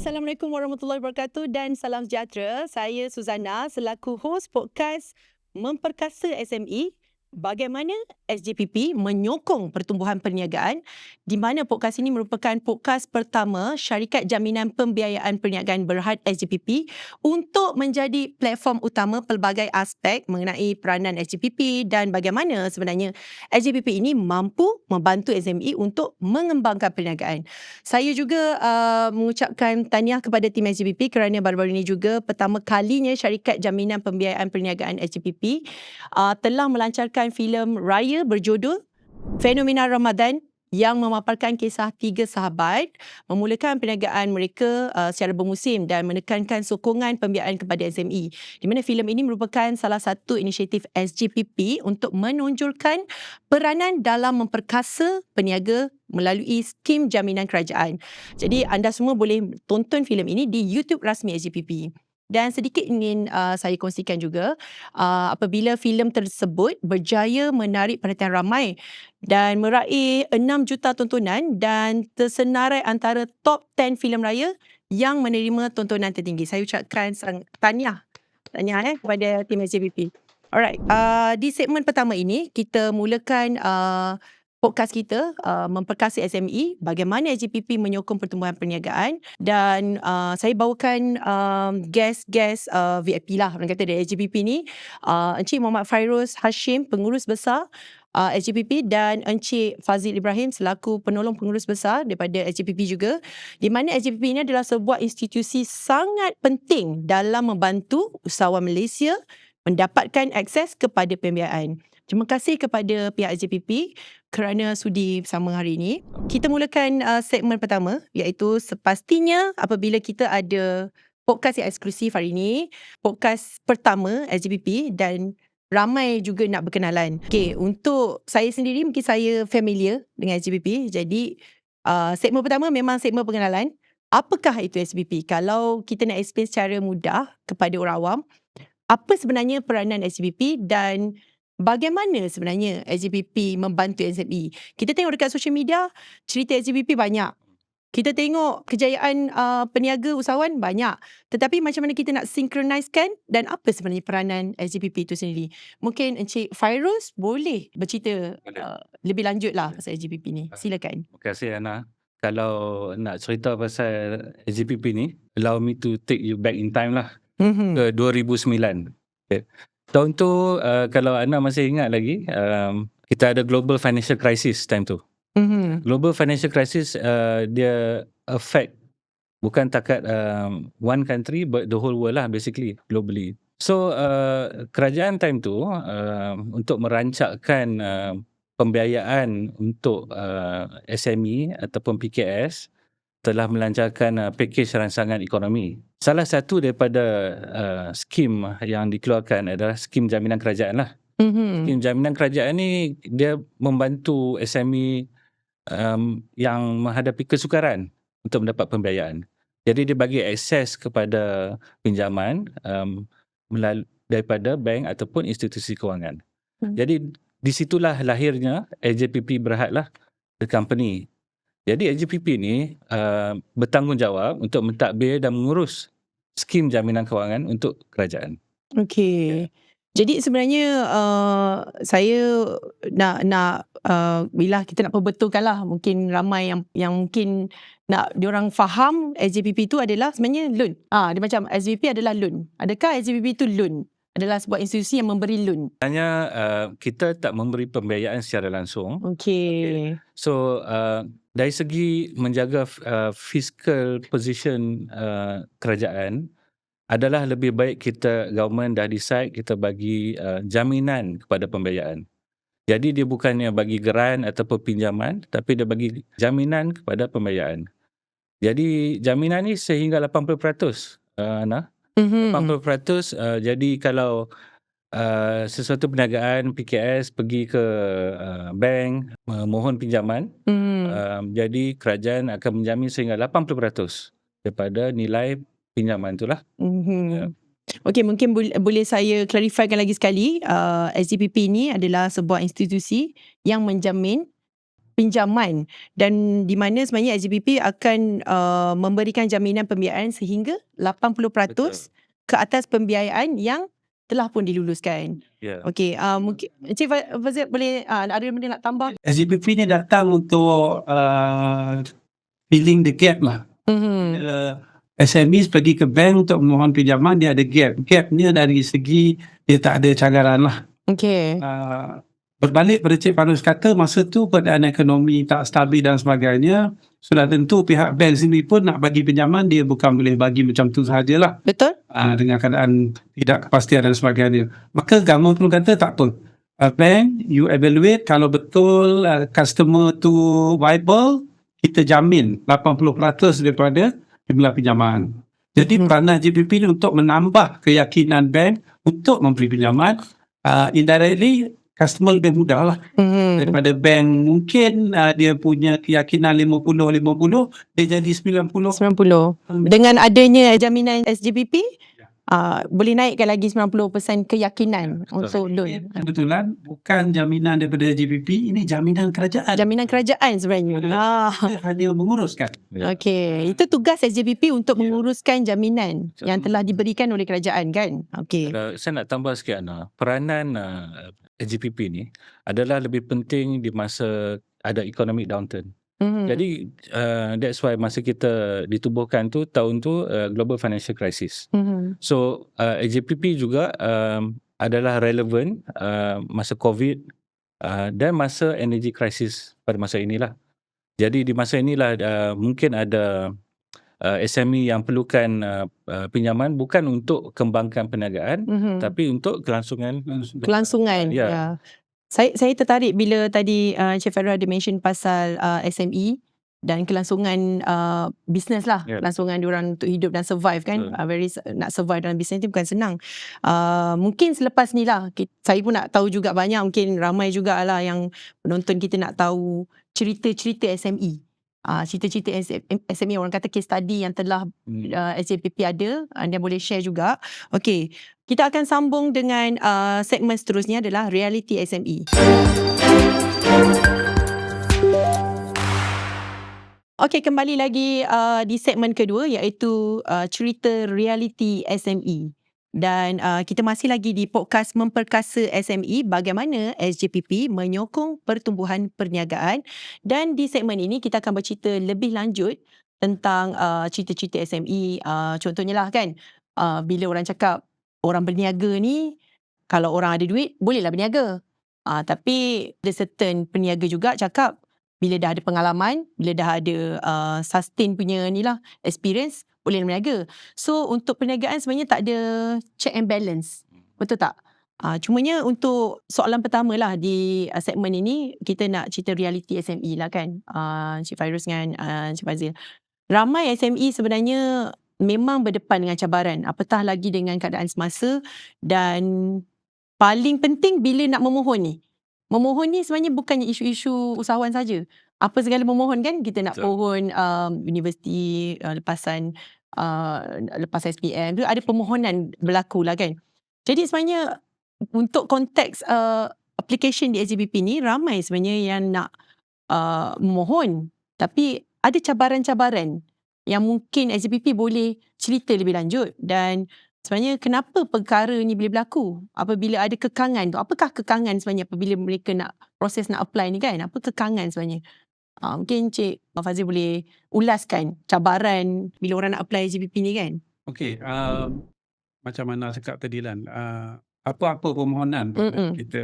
Assalamualaikum warahmatullahi wabarakatuh dan salam sejahtera. Saya Suzana selaku hos podcast Memperkasa SME. Bagaimana SJPP menyokong pertumbuhan perniagaan, di mana podcast ini merupakan podcast pertama syarikat jaminan pembiayaan perniagaan berhad SJPP untuk menjadi platform utama pelbagai aspek mengenai peranan SJPP dan bagaimana sebenarnya SJPP ini mampu membantu SME untuk mengembangkan perniagaan. Saya juga mengucapkan tahniah kepada tim SJPP kerana baru-baru ini juga pertama kalinya syarikat jaminan pembiayaan perniagaan SJPP telah melancarkan filem raya berjudul Fenomena Ramadan yang memaparkan kisah tiga sahabat memulakan perniagaan mereka secara bermusim dan menekankan sokongan pembiayaan kepada SME. Di mana filem ini merupakan salah satu inisiatif SJPP untuk menonjolkan peranan dalam memperkasa peniaga melalui skim jaminan kerajaan. Jadi anda semua boleh tonton filem ini di YouTube rasmi SJPP. Dan sedikit ingin saya kongsikan juga apabila filem tersebut berjaya menarik perhatian ramai dan meraih 6 juta tontonan dan tersenarai antara top 10 filem raya yang menerima tontonan tertinggi. Saya ucapkan tahniah kepada tim SJPP. Alright, di segmen pertama ini kita mulakan podcast kita Memperkasa SME, bagaimana SJPP menyokong pertumbuhan perniagaan, dan saya bawakan guest VIP lah orang kata dari SJPP ni, Encik Muhammad Fairuz Hashim, pengurus besar SJPP, dan Encik Fazil Ibrahim selaku penolong pengurus besar daripada SJPP juga, di mana SJPP ini adalah sebuah institusi sangat penting dalam membantu usahawan Malaysia mendapatkan akses kepada pembiayaan. Terima kasih kepada pihak SJPP kerana sudi bersama hari ini. Kita mulakan segmen pertama, iaitu sepastinya apabila kita ada podcast yang eksklusif hari ini, podcast pertama SJPP, dan ramai juga nak berkenalan. Okay, untuk saya sendiri mungkin saya familiar dengan SJPP, jadi segmen pertama memang segmen pengenalan. Apakah itu SJPP? Kalau kita nak explain secara mudah kepada orang awam, apa sebenarnya peranan SJPP dan bagaimana sebenarnya SJPP membantu SME? Kita tengok dekat social media, cerita SJPP banyak. Kita tengok kejayaan peniaga usahawan banyak. Tetapi macam mana kita nak synchroniskan dan apa sebenarnya peranan SJPP itu sendiri? Mungkin Encik Fairuz boleh bercerita lebih lanjut lah pasal SJPP ni. Silakan. Terima kasih Ana. Kalau nak cerita pasal SJPP ni, allow me to take you back in time lah. Ke 2009. Okay. Tahun tu kalau Ana masih ingat lagi, kita ada global financial crisis time tu. Global financial crisis dia affect bukan takat one country but the whole world lah basically globally. So kerajaan time tu untuk merancangkan pembiayaan untuk SME ataupun PKS telah melancarkan pakej rangsangan ekonomi. Salah satu daripada skim yang dikeluarkan adalah skim jaminan kerajaan lah. Skim jaminan kerajaan ni dia membantu SME yang menghadapi kesukaran untuk mendapat pembiayaan. Jadi dia bagi akses kepada pinjaman daripada bank ataupun institusi kewangan. Jadi di situlah lahirnya SJPP Berhad lah, the company. Jadi SJPP ni bertanggungjawab untuk mentadbir dan mengurus skim jaminan kewangan untuk kerajaan. Okey. Jadi sebenarnya saya nak bila kita nak perbetulkan lah, mungkin ramai yang mungkin nak diorang faham SJPP itu adalah sebenarnya loan. Dia macam SJPP adalah loan. Adakah SJPP itu loan? Adalah sebuah institusi yang memberi loan? Sebenarnya kita tak memberi pembiayaan secara langsung. Okey. So dari segi menjaga fiscal position kerajaan adalah lebih baik kita government dah decide kita bagi jaminan kepada pembiayaan. Jadi dia bukannya bagi grant ataupun pinjaman, tapi dia bagi jaminan kepada pembiayaan. Jadi jaminan ni sehingga 80%, Ana. 80%. Jadi kalau sesuatu perniagaan PKS pergi ke bank mohon pinjaman, jadi kerajaan akan menjamin sehingga 80% daripada nilai pinjaman itulah. Okey, mungkin boleh saya clarifikan lagi sekali. SJPP ni adalah sebuah institusi yang menjamin pinjaman, dan di mana sebenarnya SGPP akan memberikan jaminan pembiayaan sehingga 80% ke atas pembiayaan yang telah pun diluluskan. Ya. Okey, mungkin Encik Fazil boleh ada benda nak tambah? SGPP ni datang untuk filling the gap lah. SMEs pergi ke bank untuk memohon pinjaman, dia ada gap. Gapnya dari segi dia tak ada cagaran lah. Okey. Berbalik pada Cik Farus kata, masa tu keadaan ekonomi tak stabil dan sebagainya, sudah tentu pihak bank sendiri pun nak bagi pinjaman, dia bukan boleh bagi macam tu sahajalah. Betul? Dengan keadaan tidak kepastian dan sebagainya. Maka government pun kata tak apa. Bank, you evaluate, kalau betul customer tu viable, kita jamin 80% daripada jumlah pinjaman. Jadi peranan SGPP ni untuk menambah keyakinan bank untuk memberi pinjaman. Indirectly, customer lebih mudah lah daripada bank. Mungkin dia punya keyakinan 50-50, dia jadi 90. 90. Dengan adanya jaminan SGPP, boleh naikkan lagi 90% keyakinan untuk loan. Kebetulan bukan jaminan daripada SGPP, ini jaminan kerajaan. Jaminan kerajaan sebenarnya. Kita hanya menguruskan. Okey, itu tugas SGPP untuk menguruskan jaminan yang telah diberikan oleh kerajaan kan. Okey. Saya nak tambah sikit, Ana. Peranan SGPP ni adalah lebih penting di masa ada economic downturn. Jadi that's why masa kita ditubuhkan tu tahun tu global financial crisis. So SGPP juga adalah relevan masa COVID dan masa energy crisis pada masa inilah. Jadi di masa inilah mungkin ada SME yang perlukan pinjaman bukan untuk kembangkan perniagaan tapi untuk kelangsungan. Ya. Saya tertarik bila tadi Encik Farah ada mention pasal SME dan kelangsungan bisnes lah. Kelangsungan diorang untuk hidup dan survive kan. Nak survive dalam bisnes ni bukan senang. Mungkin selepas ni lah, saya pun nak tahu juga banyak, mungkin ramai jugalah yang penonton kita nak tahu cerita-cerita SME. Cerita-cerita SME, orang kata case study yang telah SGPP ada, anda boleh share juga. Okey, kita akan sambung dengan segmen seterusnya adalah reality SME. Okey, kembali lagi di segmen kedua iaitu cerita reality SME. Dan kita masih lagi di podcast Memperkasa SME, bagaimana SGPP menyokong pertumbuhan perniagaan. Dan di segmen ini kita akan bercerita lebih lanjut tentang cerita-cerita SME. Contohnya lah kan, bila orang cakap orang berniaga ni, kalau orang ada duit bolehlah berniaga. Tapi ada certain peniaga juga cakap bila dah ada pengalaman, bila dah ada sustain punya ni lah, experience, boleh berniaga. So untuk perniagaan sebenarnya tak ada check and balance. Betul tak? Cumanya untuk soalan pertama lah di segmen ini, kita nak cerita reality SME lah kan. Encik Fairuz dengan Encik Fazil. Ramai SME sebenarnya memang berdepan dengan cabaran, apatah lagi dengan keadaan semasa. Dan paling penting bila nak memohon ni. Memohon ni sebenarnya bukannya isu-isu usahawan saja. Apa segala memohon kan, kita nak pohon universiti, lepasan SPM tu ada permohonan berlaku lah kan. Jadi sebenarnya untuk konteks application di SGPP ni, ramai sebenarnya yang nak memohon, tapi ada cabaran-cabaran yang mungkin SGPP boleh cerita lebih lanjut. Dan sebenarnya kenapa perkara ni boleh berlaku apabila ada kekangan tu? Apakah kekangan sebenarnya apabila mereka nak proses nak apply ni kan? Apa kekangan sebenarnya? Mungkin Cik Fazil boleh ulaskan cabaran bila orang nak apply SGPP ni kan? Okey, macam mana cakap tadi Lan, apa-apa permohonan kita,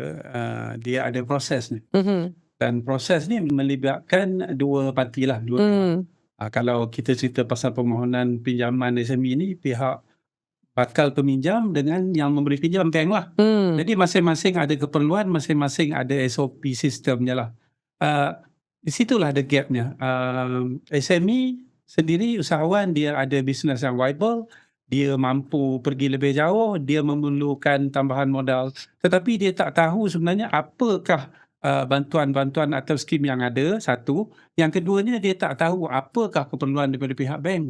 dia ada proses ni. Dan proses ni melibatkan dua parti lah, dua pihak. Kalau kita cerita pasal permohonan pinjaman SME ni, pihak bakal peminjam dengan yang memberi pinjam bank lah. Jadi masing-masing ada keperluan, masing-masing ada SOP sistemnya lah. Di situlah ada gapnya. SME sendiri, usahawan, dia ada bisnes yang viable, dia mampu pergi lebih jauh, dia memerlukan tambahan modal. Tetapi dia tak tahu sebenarnya apakah bantuan-bantuan atau skim yang ada, satu. Yang keduanya, dia tak tahu apakah keperluan daripada pihak bank.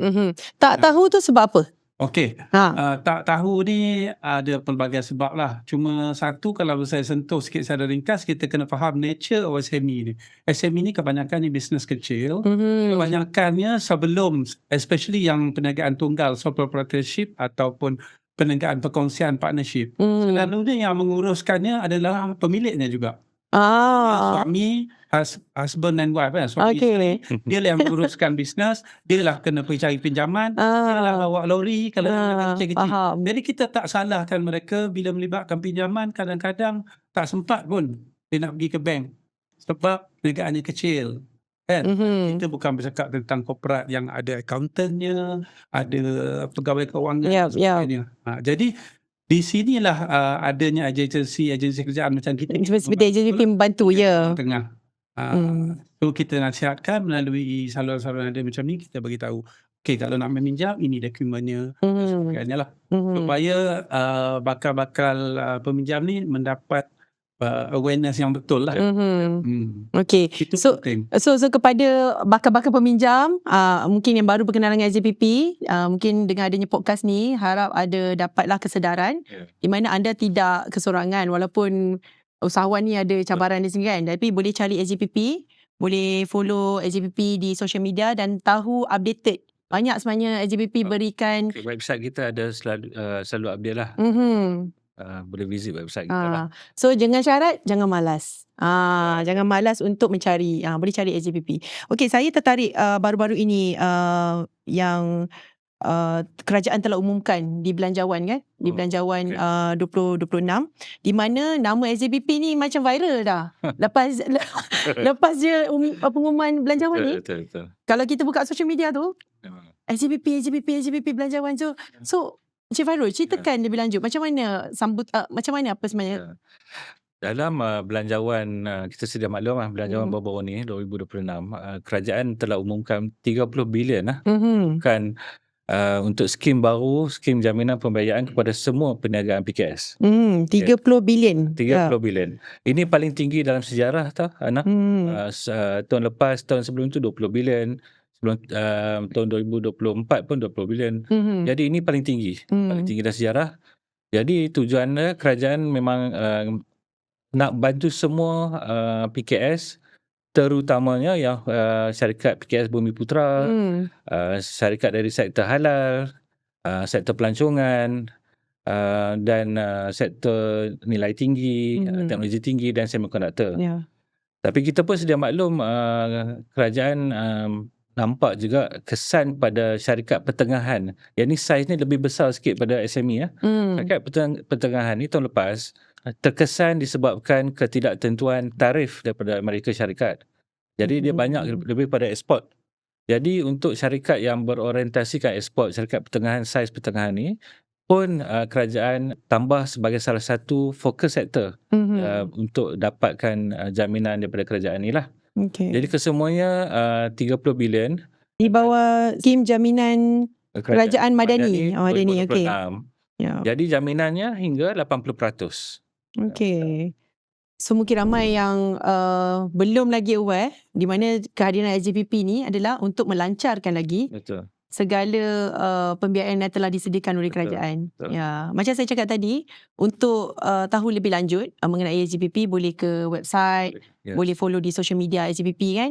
Tak tahu tu sebab apa? Okey, tak tahu ni ada pelbagai sebab lah. Cuma satu, kalau saya sentuh sikit secara ringkas, kita kena faham nature of SME ni. SME ni kebanyakan ni bisnes kecil. Kebanyakannya sebelum, especially yang perniagaan tunggal, sole proprietorship ataupun perniagaan perkongsian partnership, selalunya yang menguruskannya adalah pemiliknya juga. Suami, husband and wife kan, suami isteri, dia lah yang menguruskan bisnes, dia lah kena pergi cari pinjaman, dia lah bawa lori kalau kecil-kecil. Jadi kita tak salahkan mereka bila melibatkan pinjaman, kadang-kadang tak sempat pun dia nak pergi ke bank sebab perniagaannya kecil kan. Kita bukan bercakap tentang korporat yang ada accountantnya, ada pegawai kewangan dan sebagainya. Jadi di sinilah adanya agensi kerjaan macam kita. Seperti agensi membantu tengah. So kita nasihatkan melalui saluran-saluran ada macam ni, kita bagi tahu, okey, kalau nak meminjam ini dokumennya, sebagainya lah, supaya bakal-bakal peminjam ni mendapat awareness yang betul lah. Okey. Itu So penting. So kepada bakal-bakal peminjam mungkin yang baru berkenalan dengan SJPP, mungkin dengan adanya podcast ni harap dapatlah kesedaran di mana anda tidak kesorangan, walaupun usahawan ni ada cabaran di sini kan, tapi boleh cari SJPP, boleh follow SJPP di social media dan tahu updated. Banyak sebenarnya SJPP berikan. Website kita ada selalu update lah. Boleh visit website kita lah. So jangan syarat, jangan malas. Jangan malas untuk mencari. Boleh cari SJPP. Okey, saya tertarik baru-baru ini yang kerajaan telah umumkan di Belanjawan kan, di Belanjawan 2026, di mana nama SJPP ni macam viral dah. Lepas je pengumuman Belanjawan ni. Betul. Kalau kita buka social media tu, SJPP Belanjawan tu. So Encik Fairul, ceritakan lebih lanjut macam mana macam mana apa sebenarnya? Dalam belanjawan, kita sedia maklum lah, belanjawan baru-baru ni 2026, kerajaan telah umumkan 30 bilion kan, untuk skim baru, skim jaminan pembiayaan kepada semua perniagaan PKS. 30 bilion. 30 bilion. Ini paling tinggi dalam sejarah tau, Ana. Tahun lepas, tahun sebelum tu 20 bilion. Sebelum tahun 2024 pun 20 bilion. Jadi ini paling tinggi. Paling tinggi dalam sejarah. Jadi tujuannya kerajaan memang nak bantu semua PKS, terutamanya yang syarikat PKS Bumi Putra, syarikat dari sektor halal, sektor pelancongan, dan sektor nilai tinggi, teknologi tinggi dan semiconductor. Tapi kita pun sedia maklum, kerajaan nampak juga kesan pada syarikat pertengahan. Yang ni saiz ni lebih besar sikit pada SME. Syarikat pertengahan ni tahun lepas terkesan disebabkan ketidaktentuan tarif daripada Amerika Syarikat. Jadi dia banyak lebih pada ekspor. Jadi untuk syarikat yang berorientasikan ekspor, syarikat pertengahan, saiz pertengahan ni pun kerajaan tambah sebagai salah satu fokus sektor untuk dapatkan jaminan daripada kerajaan ni lah. Jadi kesemuanya 30 bilion di bawah skim jaminan kerajaan Madani. Madani, okey. Jadi jaminannya hingga 80%. Okey. So mungkin ramai yang belum lagi aware di mana kehadiran SJPP ni adalah untuk melancarkan lagi segala pembiayaan yang telah disediakan oleh kerajaan. Ya, macam saya cakap tadi, untuk tahu lebih lanjut mengenai SJPP, boleh ke website, boleh follow di social media SJPP kan.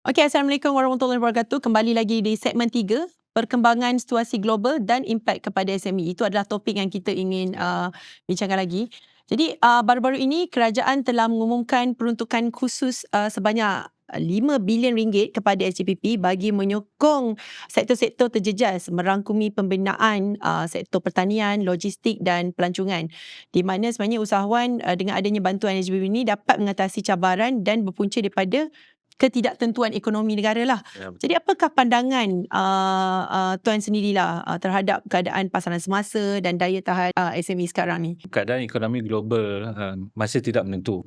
Okey, Assalamualaikum warahmatullahi wabarakatuh. Kembali lagi di segmen 3, perkembangan situasi global dan impak kepada SME. Itu adalah topik yang kita ingin bincangkan lagi. Jadi baru-baru ini kerajaan telah mengumumkan peruntukan khusus sebanyak 5 bilion ringgit kepada SJPP bagi menyokong sektor-sektor terjejas, merangkumi pembinaan sektor pertanian, logistik dan pelancongan. Di mana sebenarnya usahawan dengan adanya bantuan SJPP ini dapat mengatasi cabaran dan berpunca daripada ketidaktentuan ekonomi negara lah. Jadi apakah pandangan Tuan sendirilah terhadap keadaan pasaran semasa dan daya tahan SME sekarang ni? Keadaan ekonomi global masih tidak menentu.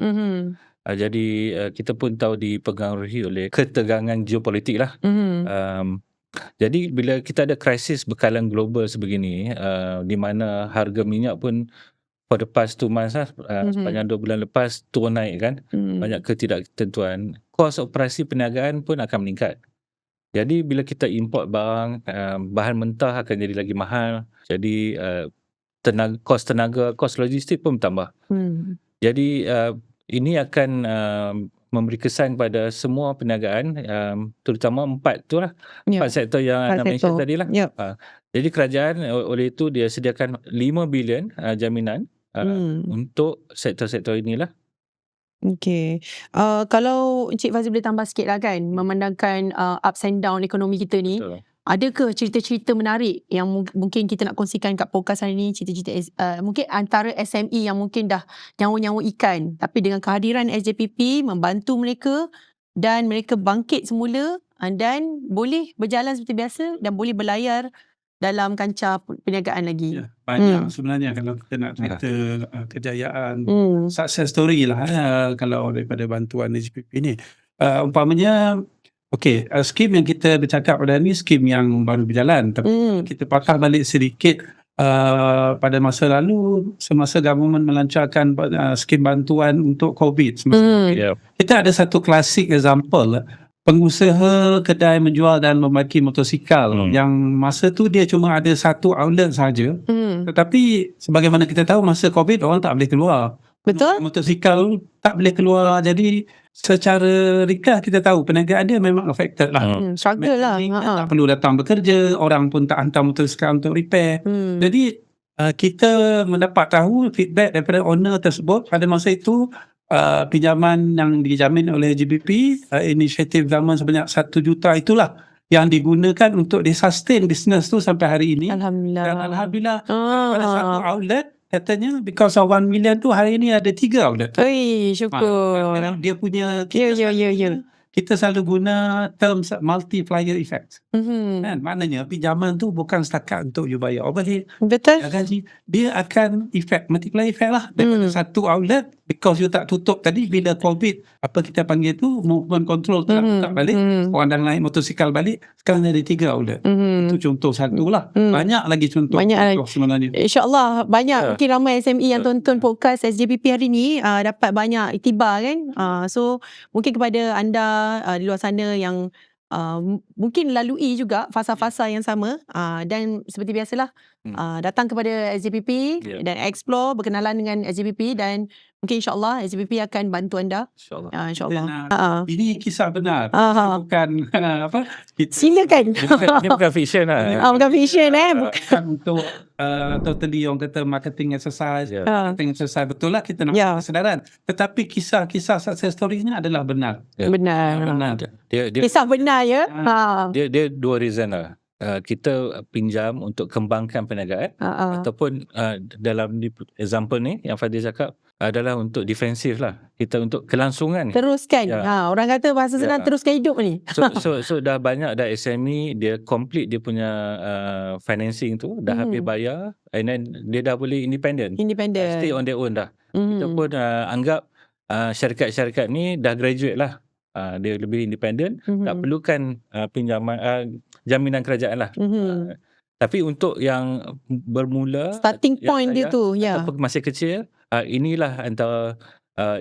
Jadi kita pun tahu dipengaruhi oleh ketegangan geopolitik lah. Jadi bila kita ada krisis bekalan global sebegini, di mana harga minyak pun for the past 2 months lah, sepanjang 2 bulan lepas turun naik kan, banyak ketidaktentuan. Kos operasi perniagaan pun akan meningkat. Jadi bila kita import barang, bahan mentah akan jadi lagi mahal. Jadi tenaga, kos logistik pun bertambah. Jadi ini akan memberi kesan kepada semua perniagaan, terutama 4 tu lah, 4 sektor yang Ana mention tadi lah. Jadi kerajaan oleh itu dia sediakan 5 bilion jaminan untuk sektor-sektor inilah. Okey. Kalau Encik Fazil boleh tambah sikit lah kan, memandangkan ups and down ekonomi kita ni, Betul. ada ke cerita-cerita menarik yang mungkin kita nak kongsikan kat podcast hari ni, cerita-cerita mungkin antara SME yang mungkin dah nyawa-nyawa ikan, tapi dengan kehadiran SJPP membantu mereka dan mereka bangkit semula dan boleh berjalan seperti biasa dan boleh berlayar dalam kancah perniagaan lagi. Ya, banyak sebenarnya kalau kita nak cerita kejayaan, success story lah kalau daripada bantuan SJPP ni. Umpamanya, skim yang kita bercakap pada ni skim yang baru berjalan, tapi kita pakar balik sedikit pada masa lalu semasa government melancarkan skim bantuan untuk COVID semasa COVID. Kita ada satu klasik example, pengusaha kedai menjual dan membaiki motosikal yang masa tu dia cuma ada satu outlet saja. Tetapi sebagaimana kita tahu masa COVID orang tak boleh keluar. Betul? Motosikal tak boleh keluar, jadi secara ringkas kita tahu perniagaan dia memang affected lah. Struggle lah. Tak perlu datang bekerja, orang pun tak hantar motosikal untuk repair. Jadi kita mendapat tahu feedback daripada owner tersebut pada masa itu. Pinjaman yang dijamin oleh GBP, inisiatif government sebanyak 1 juta itulah yang digunakan untuk sustain bisnes tu sampai hari ini. Alhamdulillah. Dan Alhamdulillah pada satu outlet katanya because of 1 million tu hari ini ada 3 outlet. Syukur. Dia punya kita selalu guna terms multiplier effect. Kan? Maknanya pinjaman tu bukan setakat untuk you bayar overhead, Betul. gaji, dia akan multiplier effect lah daripada satu outlet. Because you tak tutup tadi, bila COVID apa kita panggil tu movement control tak buka balik, orang dah naik motosikal balik, sekarang ada 3 outlet. Itu contoh satu lah. Banyak lagi contoh, sebenarnya. InsyaAllah banyak mungkin ramai SME yang tonton podcast SJPP hari ni dapat banyak iktibar kan. So mungkin kepada anda di luar sana yang mungkin lalui juga fasa-fasa yang sama, dan seperti biasalah datang kepada SJPP dan explore, berkenalan dengan SJPP, dan mungkin insyaAllah SJPP akan bantu anda. InsyaAllah. Ini kisah benar. Bukan silakan. Ini bukan fiction lah. Bukan fiction bukan untuk totally orang kata marketing exercise. Marketing exercise betul lah kita nak kesedaran. Tetapi kisah-kisah success story ni adalah benar. Benar. Dia kisah benar ya. Dia 2 reason lah. Kita pinjam untuk kembangkan perniagaan, ataupun dalam example ni yang Fadil cakap adalah untuk defensif lah. Kita untuk kelangsungan. Teruskan. Orang kata bahasa senang teruskan hidup ni. So dah banyak dah SME dia complete dia punya financing tu, dah habis bayar, and then dia dah boleh independent. Stay on their own dah. Kita pun anggap syarikat-syarikat ni dah graduate lah. Dia lebih independent, tak perlukan pinjaman jaminan kerajaan lah. Tapi untuk yang bermula, starting point dia tu ataupun masih kecil, inilah antara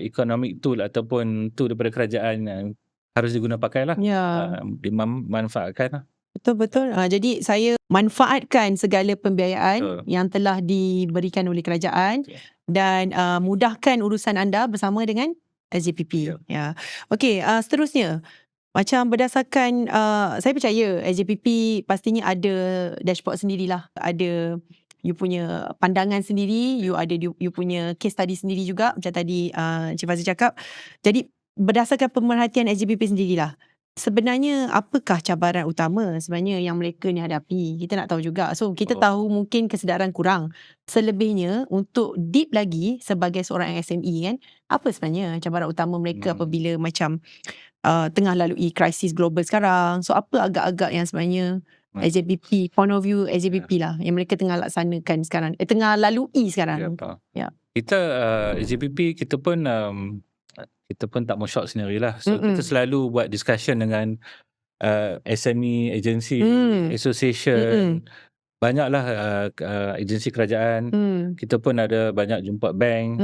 economic tool ataupun tool daripada kerajaan yang harus diguna pakai lah. Dimanfaatkan lah. Betul-betul. Jadi saya manfaatkan segala pembiayaan yang telah diberikan oleh kerajaan dan mudahkan urusan anda bersama dengan SJPP. Okey, seterusnya, macam berdasarkan saya percaya SJPP pastinya ada dashboard sendirilah, ada you punya pandangan sendiri, you ada you punya case study sendiri juga macam tadi Encik Fazil cakap. Jadi berdasarkan pemerhatian SJPP sendirilah, sebenarnya apakah cabaran utama sebenarnya yang mereka ni hadapi? Kita nak tahu juga. So kita tahu mungkin kesedaran kurang. Selebihnya untuk deep lagi sebagai seorang SME kan, apa sebenarnya cabaran utama mereka apabila macam tengah lalui krisis global sekarang? So apa agak-agak yang sebenarnya SJPP, point of view SJPP lah yang mereka tengah laksanakan sekarang, tengah lalui sekarang? Kita SJPP kita pun tak mau short sendiri lah. So kita selalu buat discussion dengan SME agency, association, banyaklah agensi kerajaan. Kita pun ada banyak jumpa bank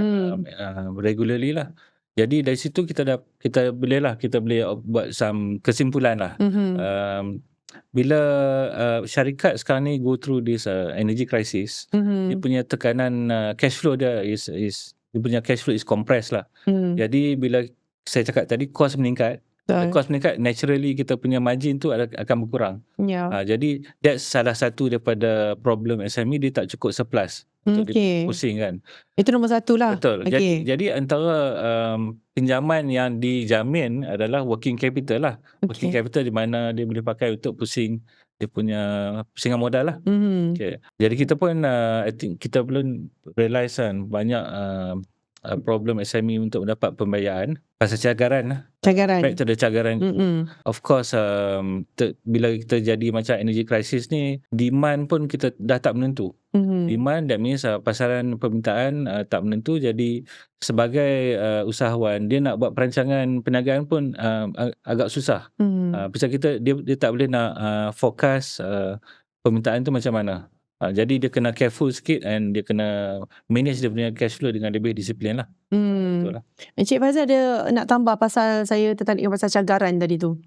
regularly lah. Jadi dari situ kita boleh buat some kesimpulan lah. Bila syarikat sekarang ni go through this energy crisis, dia punya tekanan cash flow dia dia punya cash flow is compressed lah. Jadi bila saya cakap tadi cost meningkat, cost meningkat, naturally kita punya margin tu akan berkurang. Jadi that's salah satu daripada problem SME, dia tak cukup surplus. Dia pusing kan. Itu nombor satu lah. Betul. Jadi antara pinjaman yang dijamin adalah working capital lah. Working capital di mana dia boleh pakai untuk pusing dia punya pusingan modal lah. Jadi kita pun I think kita belum realise kan banyak problem SME untuk mendapat pembayaran pasal cagaran. Back to the cagaran. Of course bila kita jadi macam energy crisis ni, demand pun kita dah tak menentu. Demand, that means pasaran permintaan tak menentu. Jadi sebagai usahawan, dia nak buat perancangan perniagaan pun agak susah. Pasal dia tak boleh nak forecast permintaan tu macam mana. Jadi dia kena careful sikit and dia kena manage dia punya cash flow dengan lebih disiplin lah. Betul lah. Encik Faizal ada nak tambah pasal saya tertarik pasal cagaran tadi tu.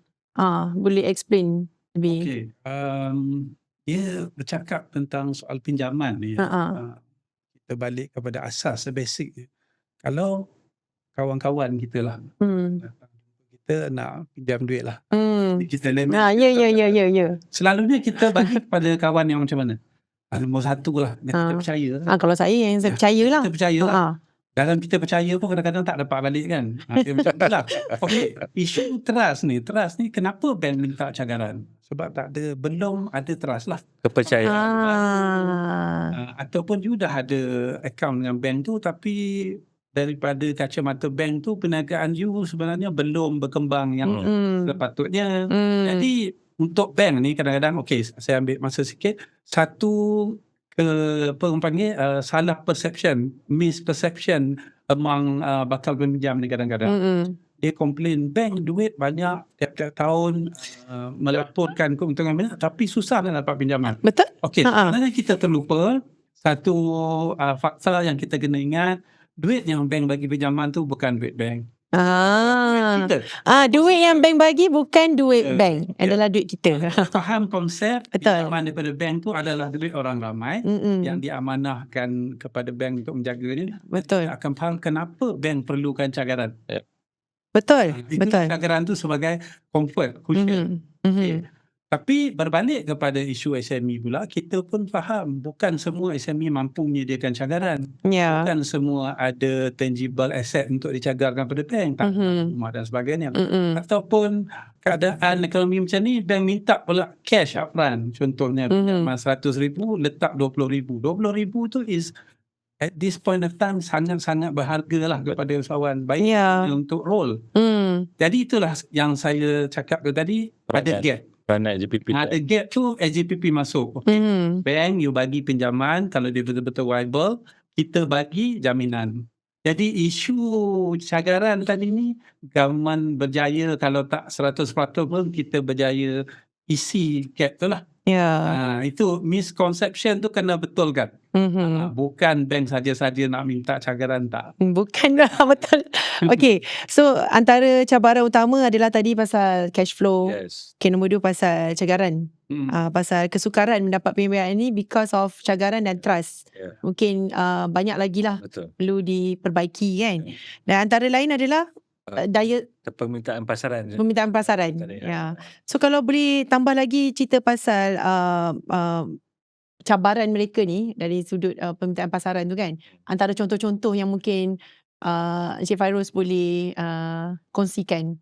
Boleh explain lebih? Okey. Dia bercakap tentang soal pinjaman ni. Kita balik kepada asas basic dia. Kalau kawan-kawan kita lah, kita nak pinjam duit lah. Kita limit. Ya. Selalunya kita bagi kepada kawan yang macam mana? Nombor satu lah. Kita percaya. Kalau saya percaya lah. Kita percaya lah. Dalam kita percaya pun kadang-kadang tak dapat balik kan. Dia macam tu lah. Okay. Isu trust ni kenapa bank minta cagaran? Sebab belum ada trust lah. Kepercayaan. Ataupun you dah ada account dengan bank tu, tapi daripada kacamata bank tu, perniagaan you sebenarnya belum berkembang yang sepatutnya. Jadi untuk bank ni kadang-kadang, saya ambil masa sikit. Satu salah perception, misperception among bakal peminjam ni kadang-kadang. Dia komplain bank duit banyak tiap-tiap tahun, melaporkan keuntungan banyak, tapi susah nak dapat pinjaman. Betul. Sebenarnya kita terlupa satu fakta yang kita kena ingat. Duit yang bank bagi pinjaman tu bukan duit bank. Duit yang bank bagi bukan duit bank, adalah duit kita. Faham konsep Betul. pinjaman daripada bank tu adalah duit orang ramai yang diamanahkan kepada bank untuk menjaganya. Betul. Akan faham kenapa bank perlukan cagaran. Betul. Cagaran tu sebagai comfort, cushion. Tapi berbalik kepada isu SME pula, kita pun faham bukan semua SME mampu menyediakan cagaran. Bukan semua ada tangible asset untuk dicagarkan pada bank, rumah dan sebagainya. Ataupun keadaan ekonomi macam ni, bank minta pula cash upfront. Contohnya, pinjaman 100,000 letak 20,000. 20,000 tu is at this point of time sangat-sangat berharga lah kepada usahawan. Baik untuk roll. Jadi itulah yang saya cakap tadi, ada gap. Ada gap tu SGPP masuk. Bank you bagi pinjaman kalau dia betul-betul viable, kita bagi jaminan. Jadi isu cagaran tadi ni, government berjaya kalau tak 100% pun kita berjaya isi gap tu lah. Itu misconception tu kena betulkan. Bukan bank saja-saja nak minta cagaran, tak. Bukan lah, betul. So antara cabaran utama adalah tadi pasal cash flow. Nombor 2 pasal cagaran. Pasal kesukaran mendapat pembiayaan ni because of cagaran dan trust. Mungkin banyak lagi lah perlu diperbaiki kan. Dan antara lain adalah daya permintaan pasaran. So kalau boleh tambah lagi cerita pasal cabaran mereka ni dari sudut permintaan pasaran tu kan. Antara contoh-contoh yang mungkin Encik Fairuz boleh kongsikan.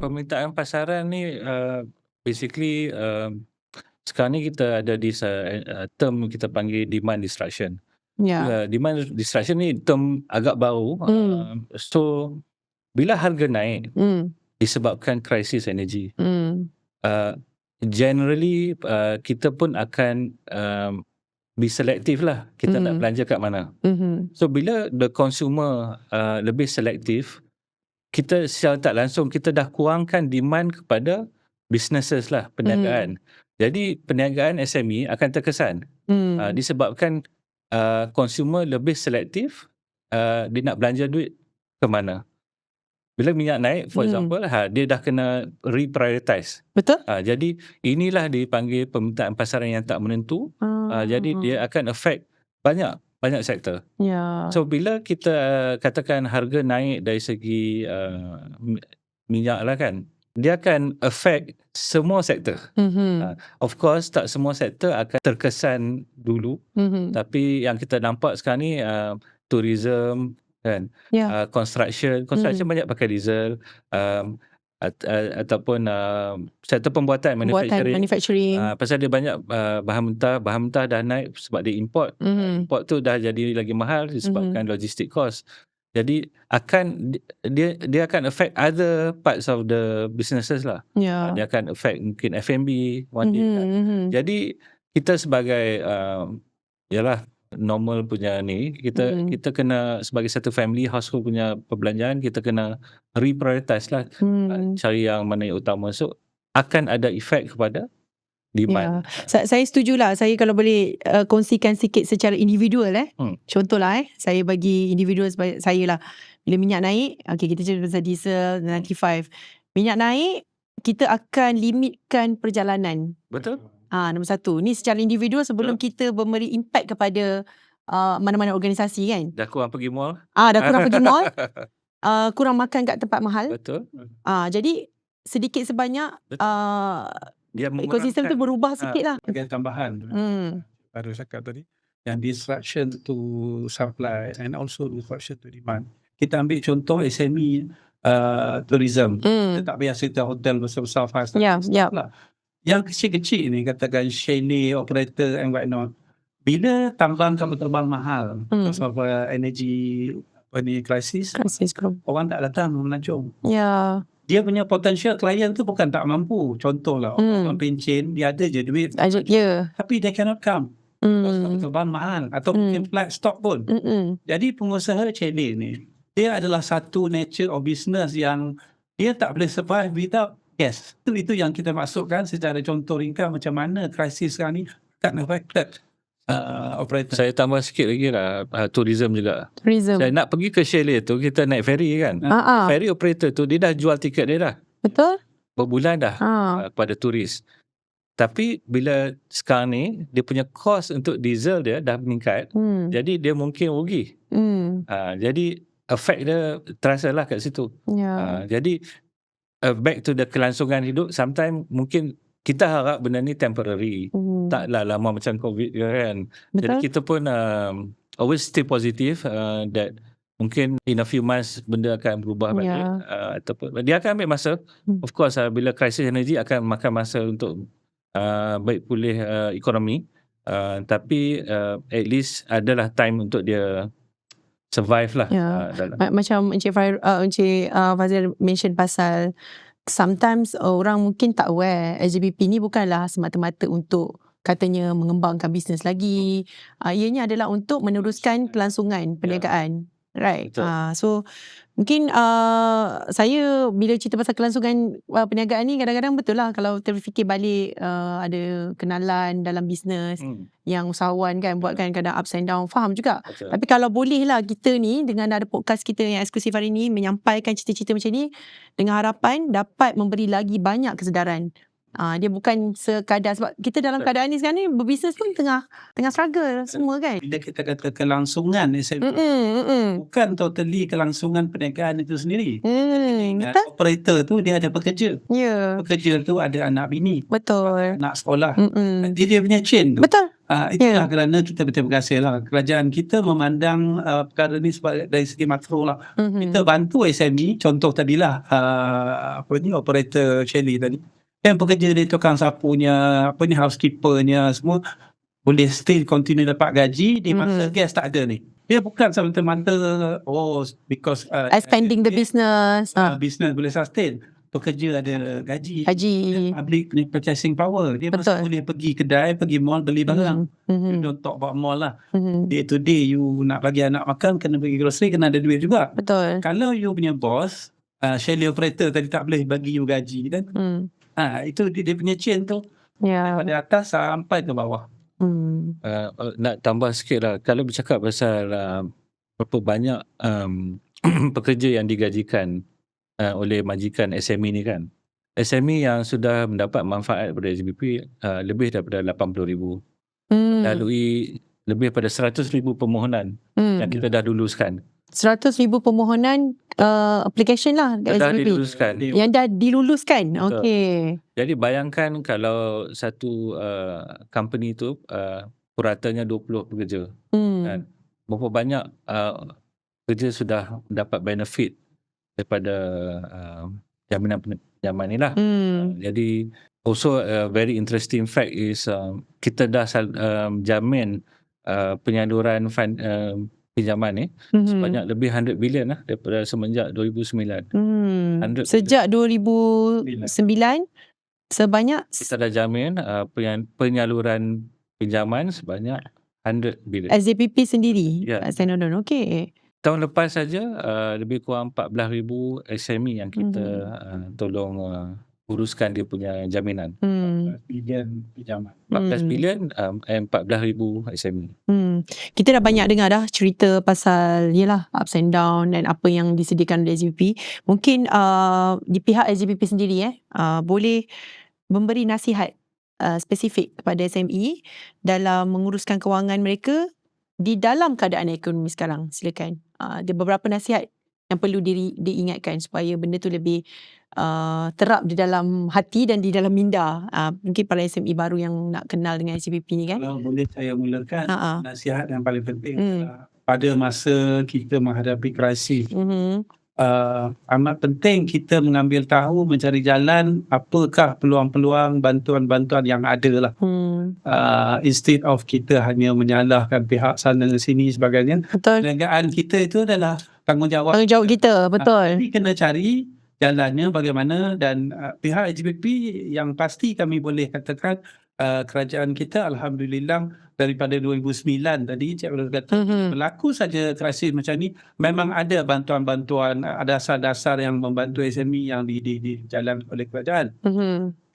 Permintaan pasaran ni basically sekarang ni kita ada this term kita panggil demand destruction. Demand destruction ni term agak baru. So bila harga naik disebabkan krisis energi, generally kita pun akan be selective lah. Kita nak belanja kat mana. So bila the consumer lebih selektif, kita secara tak langsung kita dah kurangkan demand kepada businesses lah, perniagaan. Jadi perniagaan SME akan terkesan disebabkan consumer lebih selektif dia nak belanja duit ke mana. Bila minyak naik for example, dia dah kena reprioritize. Betul? Jadi inilah dipanggil permintaan pasaran yang tak menentu. Jadi dia akan affect banyak sektor. Ya. So bila kita katakan harga naik dari segi minyak lah kan, dia akan affect semua sektor. Of course tak semua sektor akan terkesan dulu, tapi yang kita nampak sekarang ni tourism kan, Ya. construction banyak pakai diesel, ataupun sektor pembuatan manufacturing, pasal dia banyak bahan mentah dah naik sebab dia import. Import tu dah jadi lagi mahal disebabkan logistic cost. Jadi dia akan affect other parts of the businesses lah. Ya. Dia akan affect mungkin F&B one day kan. Jadi kita sebagai yalah normal punya ni, kita kena sebagai satu family household punya perbelanjaan, kita kena reprioritize lah, cari yang mana yang utama. So akan ada efek kepada demand. Saya setujulah. Saya kalau boleh kongsikan sikit secara individual contohlah saya bagi individual saya lah. Bila minyak naik, okay, kita cerita pasal diesel 95. Minyak naik, kita akan limitkan perjalanan. Betul. Nombor satu. Ni secara individual sebelum kita memberi impact kepada mana-mana organisasi kan. Dah kurang pergi mall. Dah kurang pergi mall. Kurang makan kat tempat mahal. Betul. Jadi sedikit sebanyak dia ekosistem tu berubah sikit lah. Bagian tambahan baru cakap tadi, yang disruption to supply and also disruption to demand. Kita ambil contoh SME tourism. Kita tak payah cerita hotel besar-besar lah. Yang kecil-kecil ni, katakan chalet operator and whatnot, bila tambang kapal terbang mahal because of energy crisis, orang tak datang melancong. Dia punya potential client tu bukan tak mampu. Contohlah orang pencen, dia ada je duit, tapi they cannot come because terbang mahal atau mungkin flight stop pun. Jadi pengusaha chalet ni, dia adalah satu nature of business yang dia tak boleh survive without gas. Itu yang kita masukkan secara contoh ringkas macam mana krisis sekarang ni akan affected operator. Saya tambah sikit lagi lah, tourism juga. Tourism. Saya nak pergi ke chalet tu, kita naik ferry kan. Ferry operator tu, dia dah jual tiket dia dah. Betul. Berbulan dah kepada turis. Tapi bila sekarang ni, dia punya cost untuk diesel dia dah meningkat. Jadi dia mungkin rugi. Jadi effect dia terasa lah kat situ. Jadi back to the kelangsungan hidup, sometimes mungkin kita harap benda ni temporary. Taklah lama macam COVID kan. Betul. Jadi kita pun always stay positive that mungkin in a few months benda akan berubah balik. Ataupun dia akan ambil masa. Of course bila krisis energi akan makan masa untuk baik pulih ekonomi. Tapi at least adalah time untuk dia survive lah. Macam Encik Fazil mention pasal sometimes orang mungkin tak aware SJPP ni bukanlah semata-mata untuk katanya mengembangkan bisnes lagi. Ianya adalah untuk meneruskan kelangsungan perniagaan. Right. So mungkin saya bila cerita pasal kelangsungan perniagaan ni, kadang-kadang betul lah kalau terfikir balik, ada kenalan dalam bisnes yang usahawan kan buat kan, kadang ups and down, faham juga. Betul. Tapi kalau boleh lah kita ni dengan ada podcast kita yang eksklusif hari ni menyampaikan cerita-cerita macam ni dengan harapan dapat memberi lagi banyak kesedaran. Dia bukan sekadar sebab kita dalam keadaan ni sekarang ni berbisnes pun tengah struggle semua kan. Bila kita kata kelangsungan bukan totally kelangsungan perniagaan itu sendiri. Operator tu dia ada pekerja. Pekerja tu ada anak bini. Betul. Anak sekolah. Dia punya chain tu. Betul. Itulah kerana kita betul berhasil lah. Kerajaan kita memandang perkara ni dari segi makro lah. Kita bantu SME, contoh tadilah operator chalet tadi. Yang pekerja dia tukang sapunya, housekeepernya semua boleh still continue dapat gaji di masa gas tak ada ni. Dia bukan semata-mata because expanding the business. Business boleh sustain. Pekerja ada gaji. Public punya purchasing power. Dia masih boleh pergi kedai, pergi mall beli barang. You don't talk about mall lah. Day to day you nak bagi anak makan, kena pergi grocery, kena ada duit juga. Betul. Kalau you punya boss, chalet operator tadi tak boleh bagi you gaji kan. Itu dia punya chain tu Ya. Daripada atas sampai ke bawah. Nak tambah sikit lah, kalau bercakap pasal berapa banyak pekerja yang digajikan oleh majikan SME ni kan. SME yang sudah mendapat manfaat daripada SGPP lebih daripada 80,000. Melalui lebih daripada 100,000 permohonan yang kita dah luluskan. 100,000 permohonan application lah kat Dah SGPP. diluluskan. Yang dah diluluskan. Betul. Okey. Jadi bayangkan kalau satu company tu puratanya 20 pekerja. Kan? Berapa banyak pekerja sudah mendapat benefit daripada jaminan pinjaman ni lah. Jadi also a very interesting fact is kita dah jamin penyaluran pinjaman ni sebanyak lebih 100 bilion lah daripada semenjak 2009. 100 Sejak 2009 sebanyak kita dah jamin penyaluran pinjaman sebanyak 100 bilion. SGPP sendiri. Ya. Standalone. Okey. Tahun lepas saja lebih kurang 14,000 SME yang kita tolong uruskan dia punya jaminan. 14 bilion pinjaman. 14 bilion and 14,000 SME. Kita dah banyak dengar dah cerita pasal yelah ups and down dan apa yang disediakan oleh SGPP. Mungkin di pihak SGPP sendiri boleh memberi nasihat spesifik kepada SME dalam menguruskan kewangan mereka di dalam keadaan ekonomi sekarang. Silakan. Ada beberapa nasihat yang perlu diingatkan supaya benda tu lebih terap di dalam hati dan di dalam minda mungkin para SME baru yang nak kenal dengan SGPP ni kan. Kalau boleh saya mulakan, nasihat yang paling penting adalah pada masa kita menghadapi krisis, amat penting kita mengambil tahu, mencari jalan apakah peluang-peluang bantuan-bantuan yang ada lah. Instead of kita hanya menyalahkan pihak sana dan sini sebagainya. Betul. Perniagaan kita itu adalah tanggungjawab kita, betul. Jadi kena cari jalannya bagaimana, dan pihak SGPP yang pasti kami boleh katakan kerajaan kita alhamdulillah daripada 2009 tadi Cik Abdul kata berlaku saja krisis macam ni, memang ada bantuan-bantuan, ada dasar-dasar yang membantu SME yang dijalankan oleh kerajaan.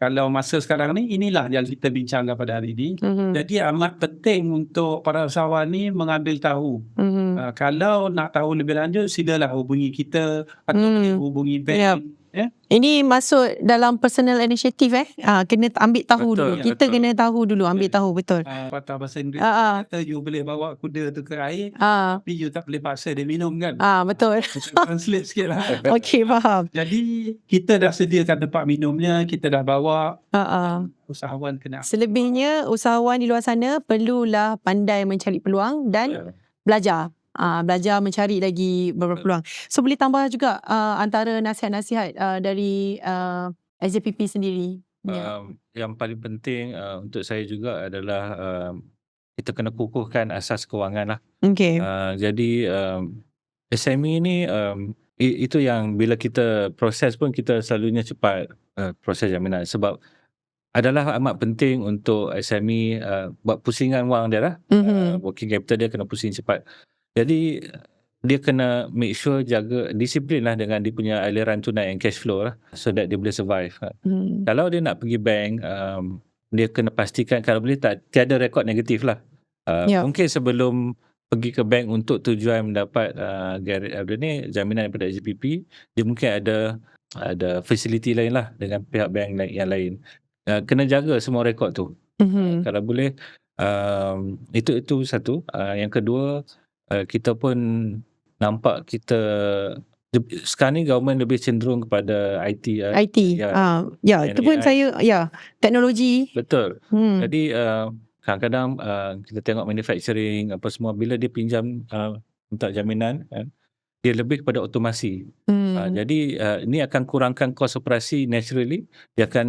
Kalau masa sekarang ni, inilah yang kita bincangkan pada hari ini. Jadi amat penting untuk para usahawan ni mengambil tahu. Kalau nak tahu lebih lanjut, silalah hubungi kita atau hubungi bank. Yep. Ini masuk dalam personal initiative kena ambil tahu Betul, dulu. ya, Kita betul. kena tahu dulu, ambil tahu betul. Patah bahasa Inggeris kata you boleh bawa kuda tu ke air, tapi you tak boleh paksa dia minum kan. Betul. Kita translate sikit lah. Okey, faham. Jadi kita dah sediakan tempat minumnya, kita dah bawa. Usahawan kena. Selebihnya usahawan di luar sana perlulah pandai mencari peluang dan belajar. Belajar mencari lagi beberapa peluang. So boleh tambah juga antara nasihat-nasihat dari SGPP sendiri. Yang paling penting untuk saya juga adalah kita kena kukuhkan asas kewangan lah. Okay. Jadi SME ni itu yang bila kita proses pun kita selalunya cepat proses jaminan, sebab adalah amat penting untuk SME buat pusingan wang dia lah. Working capital dia kena pusing cepat. Jadi dia kena make sure jaga disiplin lah dengan dia punya aliran tunai and cash flow lah, so that dia boleh survive. Kalau dia nak pergi bank, dia kena pastikan kalau boleh tiada rekod negatif lah. Mungkin sebelum pergi ke bank untuk tujuan mendapat jaminan daripada SGPP, dia mungkin ada facility lain lah dengan pihak bank yang lain. Kena jaga semua rekod tu. Kalau boleh, itu satu. Yang kedua, kita pun nampak sekarang ni government lebih cenderung kepada IT. Itu pun saya teknologi. Betul. Jadi kadang-kadang kita tengok manufacturing apa semua, bila dia pinjam untuk jaminan dia lebih kepada otomasi. Jadi ini akan kurangkan kos operasi naturally. Dia akan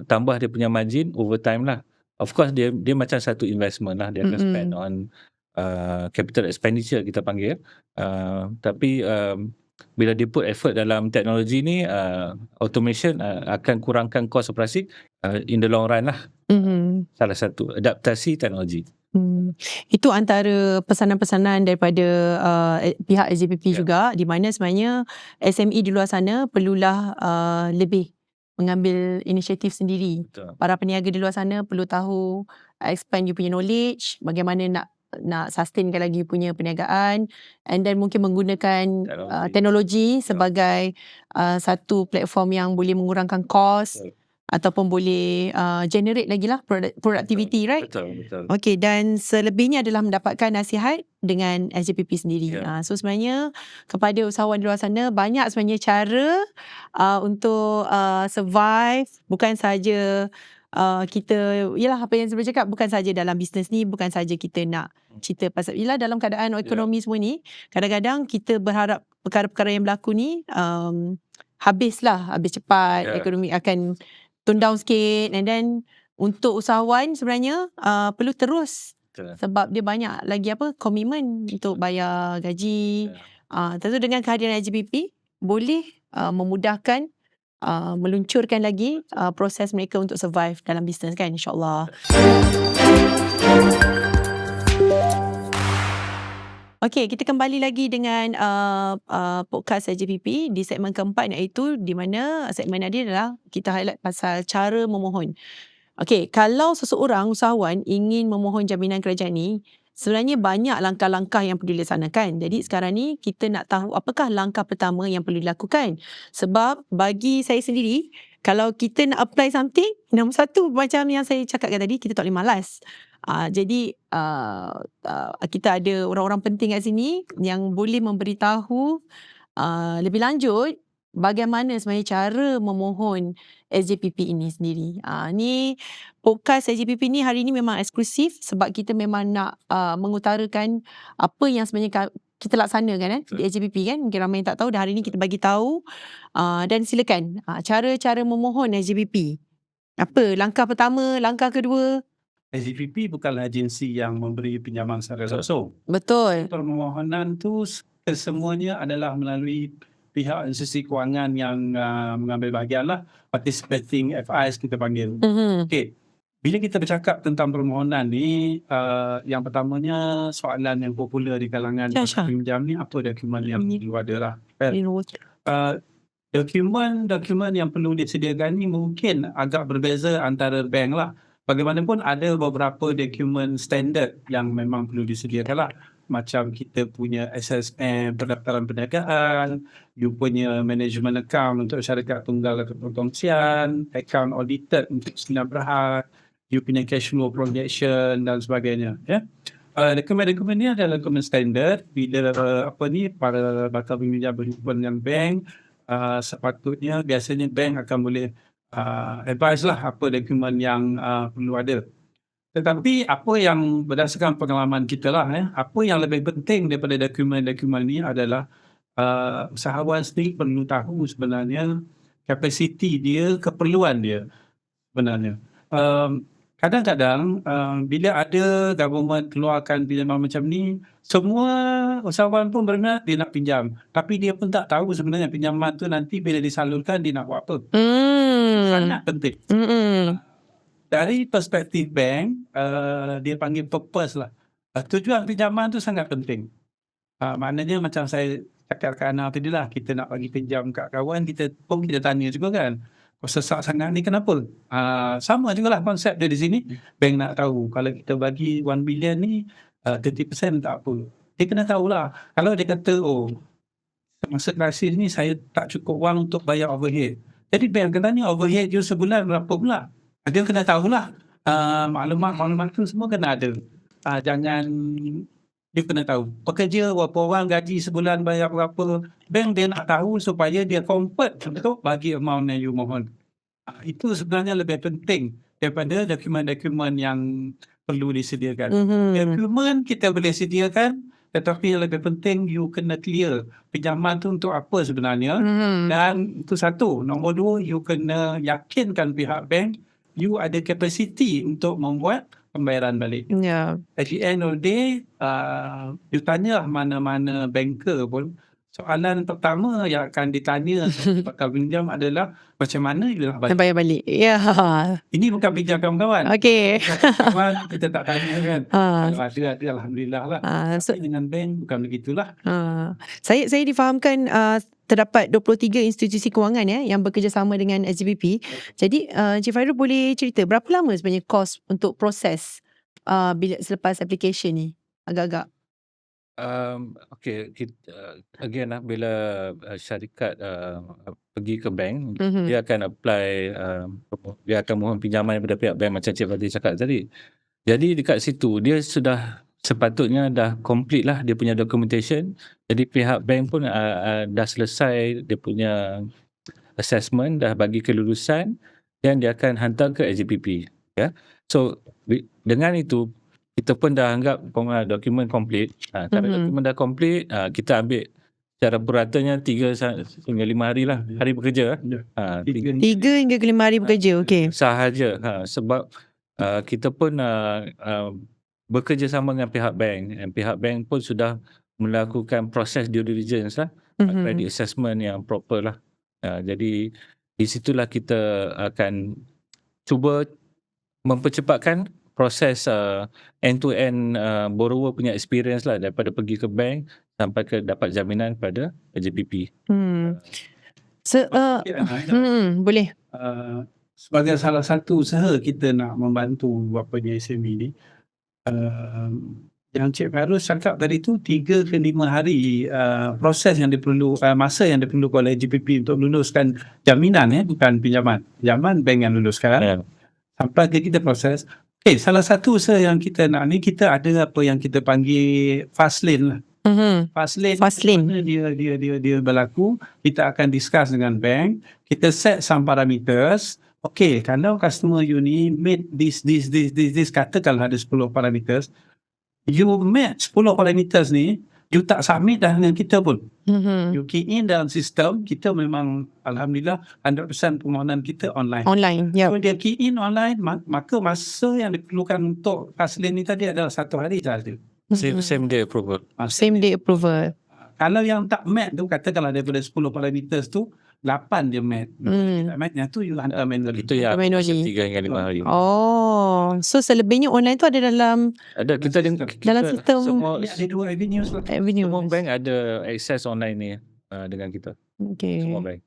tambah dia punya margin over time lah. Of course dia macam satu investment lah. Dia akan spend on capital expenditure kita panggil. Tapi bila dia put effort dalam teknologi ni, automation akan kurangkan kos operasi in the long run lah. Salah satu adaptasi teknologi. Itu antara pesanan-pesanan daripada pihak SGPP juga, di mana sebenarnya SME di luar sana perlulah lebih mengambil inisiatif sendiri. Betul. Para peniaga di luar sana perlu tahu, expand you punya knowledge, bagaimana nak sustainkan lagi you punya perniagaan, and then mungkin menggunakan teknologi sebagai satu platform yang boleh mengurangkan kos ataupun boleh generate lagi lah productivity, right? Betul. Okey, dan selebihnya adalah mendapatkan nasihat dengan SJPP sendiri. Ya. So sebenarnya kepada usahawan di luar sana, banyak sebenarnya cara untuk survive. Bukan saja kita, yalah apa yang saya cakap, bukan saja dalam bisnes ni, bukan saja kita nak cerita pasal, yalah dalam keadaan ekonomi semua ni, kadang-kadang kita berharap perkara-perkara yang berlaku ni habis cepat, ekonomi akan tone down sikit, and then untuk usahawan sebenarnya perlu terus, sebab dia banyak lagi komitmen untuk bayar gaji. Tentu dengan kehadiran SJPP boleh memudahkan meluncurkan lagi proses mereka untuk survive dalam bisnes kan, insyaAllah. Okey, kita kembali lagi dengan podcast SJPP di segmen keempat, iaitu di mana segmen tadi adalah kita highlight pasal cara memohon. Okey, kalau seseorang usahawan ingin memohon jaminan kerajaan ni, sebenarnya banyak langkah-langkah yang perlu dilaksanakan. Jadi sekarang ni kita nak tahu apakah langkah pertama yang perlu dilakukan. Sebab bagi saya sendiri, kalau kita nak apply something, nombor satu macam yang saya cakapkan tadi, kita tak boleh malas. Jadi kita ada orang-orang penting kat sini yang boleh memberitahu lebih lanjut bagaimana sebenarnya cara memohon SJPP ini sendiri. Ni podcast SJPP ni hari ni memang eksklusif sebab kita memang nak mengutarakan apa yang sebenarnya kita laksanakan di SJPP kan. Mungkin ramai yang tak tahu, dan hari ni kita bagi tahu. Dan silakan cara-cara memohon SJPP. Apa langkah pertama, langkah kedua? SJPP bukanlah agensi yang memberi pinjaman secara langsung. Betul. Permohonan tu kesemuanya adalah melalui pihak institusi kewangan yang mengambil bahagian lah, participating FIs kita panggil. Okey, bila kita bercakap tentang permohonan ni, yang pertamanya soalan yang popular di kalangan peminjam ni, apa dokumen yang perlu ada lah. Dokumen yang perlu disediakan ni mungkin agak berbeza antara bank lah. Bagaimanapun ada beberapa dokumen standard yang memang perlu disediakan lah. Macam kita punya SSM, pendaftaran perniagaan, you punya management account untuk syarikat tunggal atau perkongsian, account audited untuk 9 berhad, you punya cash flow projection dan sebagainya. Dokumen-dokumen ni adalah dokumen standard. Bila para bakal peminjam berhubungan dengan bank, sepatutnya biasanya bank akan boleh advise lah apa dokumen yang perlu ada. Tetapi apa yang berdasarkan pengalaman kita lah, apa yang lebih penting daripada dokumen-dokumen ni adalah usahawan sendiri perlu tahu sebenarnya kapasiti dia, keperluan dia sebenarnya. Kadang-kadang bila ada government keluarkan pinjaman macam ni, semua usahawan pun berminat dia nak pinjam, tapi dia pun tak tahu sebenarnya pinjaman tu nanti bila disalurkan dia nak buat apa. Sangat penting. Dari perspektif bank, dia panggil purpose lah. Tujuan pinjaman tu sangat penting. Maknanya macam saya cakap kat Ana tadi lah, kita nak bagi pinjam kat kawan, kita tanya juga kan, kau sesak sangat ni kenapa? Sama juga lah konsep dia di sini. Bank nak tahu, kalau kita bagi 1 billion ni, 30% tak apa. Dia kena tahulah. Kalau dia kata, masa krisis ni saya tak cukup wang untuk bayar overhead. Jadi bank akan tanya, overhead you sebulan berapa pula? Dia kena tahulah. Maklumat tu semua kena ada. Jangan, dia kena tahu. Pekerja berapa orang, gaji sebulan bayar berapa. Bank dia nak tahu supaya dia comfort untuk bagi amount yang you mohon. Itu sebenarnya lebih penting daripada dokumen-dokumen yang perlu disediakan. Dokumen kita boleh sediakan, tetapi yang lebih penting you kena clear pinjaman tu untuk apa sebenarnya. Dan itu satu. Nombor 2, you kena yakinkan pihak bank you ada kapasiti untuk membuat pembayaran balik. At the end of the day, you tanya mana-mana banker pun, soalan pertama yang akan ditanya bakal pinjam adalah macam mana dia nak Dan balik. bayar balik. Ya. Ini bukan pinjam kawan-kawan. Okey. Kawan kita tak tanya kan. Ah, Kalau ada alhamdulillah lah. so, Tapi dengan bank bukan begitulah. saya difahamkan terdapat 23 institusi kewangan yang bekerjasama dengan SGPP. Jadi Encik Fairul boleh cerita berapa lama sebenarnya kos untuk proses bila selepas application ni? Agak-agak. Okay, again lah, bila syarikat pergi ke bank, dia akan apply, dia akan mohon pinjaman daripada pihak bank macam Cik Fadil cakap tadi. Jadi dekat situ dia sudah sepatutnya dah complete lah dia punya documentation. Jadi pihak bank pun dah selesai dia punya assessment, dah bagi kelulusan, dan dia akan hantar ke SGPP. So dengan itu kita pun dah anggap dokumen complete. Kalau dokumen dah complete, kita ambil secara buratanya 3 hingga 5 hari lah, hari bekerja. 3 hingga 5 hari bekerja. Okey. Sahaja. Sebab kita pun bekerjasama dengan pihak bank, dan pihak bank pun sudah melakukan proses due diligence lah, credit assessment yang proper lah. Jadi di situlah kita akan cuba mempercepatkan proses end-to-end borrower punya experience lah, daripada pergi ke bank sampai ke dapat jaminan pada JPP. Boleh. Sebagai salah satu usaha kita nak membantu bapanya SME ni, yang Cik Fairul cakap tadi tu 3 ke 5 hari proses yang diperlu, masa yang diperlukan oleh JPP untuk luluskan jaminan, bukan pinjaman. Pinjaman bank yang luluskan. Sampai ke kita proses. Salah satu usaha yang kita nak ni, kita ada apa yang kita panggil fast lane lah. Fast lane. Dia berlaku. Kita akan discuss dengan bank. Kita set some parameters. Kalau customer you ni meet this, katakanlah ada 10 parameters. You met 10 parameters ni, you tak submit dah dengan kita pun. You key in dalam sistem, kita memang alhamdulillah 100% permohonan kita online. So dia key in online, maka masa yang diperlukan untuk fast lane ni tadi adalah 1 hari sahaja. Same day approval. Same day approval. Kalau yang tak met tu, katakanlah daripada 10 parameters tu 8 dia met. Tak met, yang tu you manually. Itu yang 3 hingga 5 hari. So selebihnya online tu ada dalam kita dalam sistem. semua, Ada 2 avenues lah. semua bank ada access online ni dengan kita. Semua bank.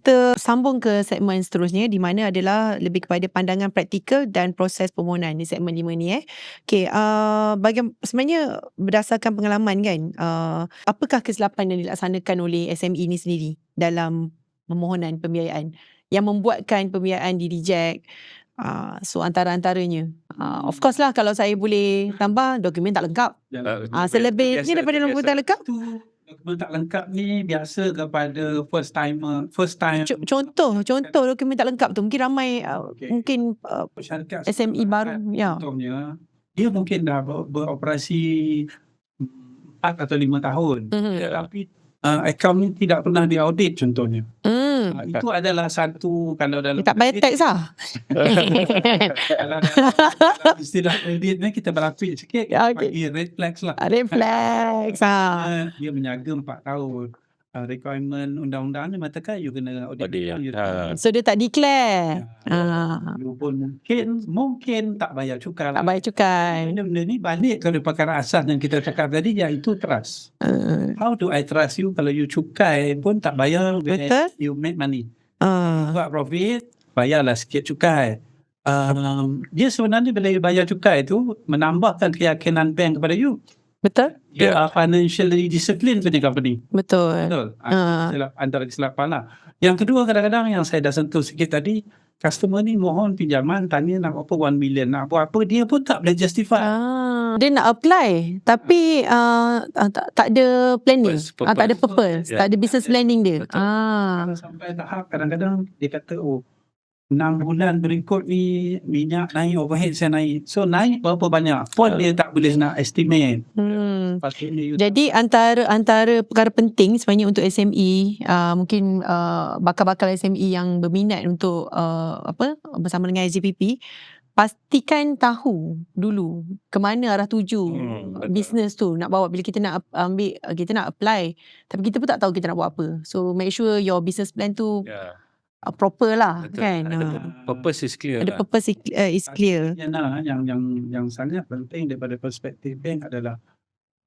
Kita sambung ke segmen seterusnya, di mana adalah lebih kepada pandangan praktikal dan proses permohonan di segmen 5 ni. Sebenarnya berdasarkan pengalaman kan, apakah kesilapan yang dilaksanakan oleh SME ni sendiri dalam permohonan pembiayaan yang membuatkan pembiayaan di reject? So antara-antaranya, of course lah, kalau saya boleh tambah, dokumen tak lengkap. Selebihnya daripada dokumen tak lengkap, dokumen tak lengkap ni biasa kepada first time. Contoh dokumen tak lengkap tu mungkin ramai mungkin SME baru. Contohnya dia mungkin dah beroperasi 4 atau 5 tahun, tapi akaun ni tidak pernah diaudit contohnya. Itu adalah satu, kalau dalam dia tak bayar tax lah. kalau dalam istilah audit ni kita berlapis sikit, bagi red flags lah. Red flags. Dia menjaga 4 tahun. Requirement undang-undang ni mengatakan you kena audit. So dia tak declare. You pun mungkin tak bayar cukai. Tak bayar cukai. Benda ni balik kepada perkara asas yang kita cakap tadi, iaitu trust. How do I trust you kalau you cukai pun tak bayar? Betul. You make money. Buat profit, bayarlah sikit cukai. Dia sebenarnya bila you bayar cukai tu menambahkan keyakinan bank kepada you. Betul. Dia financially disciplined punya company. Betul. Antara kesilapan lah. Yang kedua, kadang-kadang yang saya dah sentuh sikit tadi, customer ni mohon pinjaman, tanya nak apa 1 million, nak buat apa, dia pun tak boleh justify. Dia nak apply tapi tak ada planning, tak ada purpose, tak ada business planning dia. Kalau sampai tahap kadang-kadang dia kata 6 bulan berikut ni minyak naik, overhead saya naik. So naik berapa banyak pun dia tak boleh nak estimate. Jadi antara perkara penting sebenarnya untuk SME, mungkin bakal-bakal SME yang berminat untuk bersama dengan SGPP, pastikan tahu dulu ke mana arah tuju betul. bisnes tu nak bawa. Bila kita nak ambil, kita nak apply, tapi kita pun tak tahu kita nak buat apa. So make sure your business plan tu Ya, proper lah, betul. kan. Ada purpose is clear Ada lah. purpose is clear. Yang sangat penting daripada perspektif bank adalah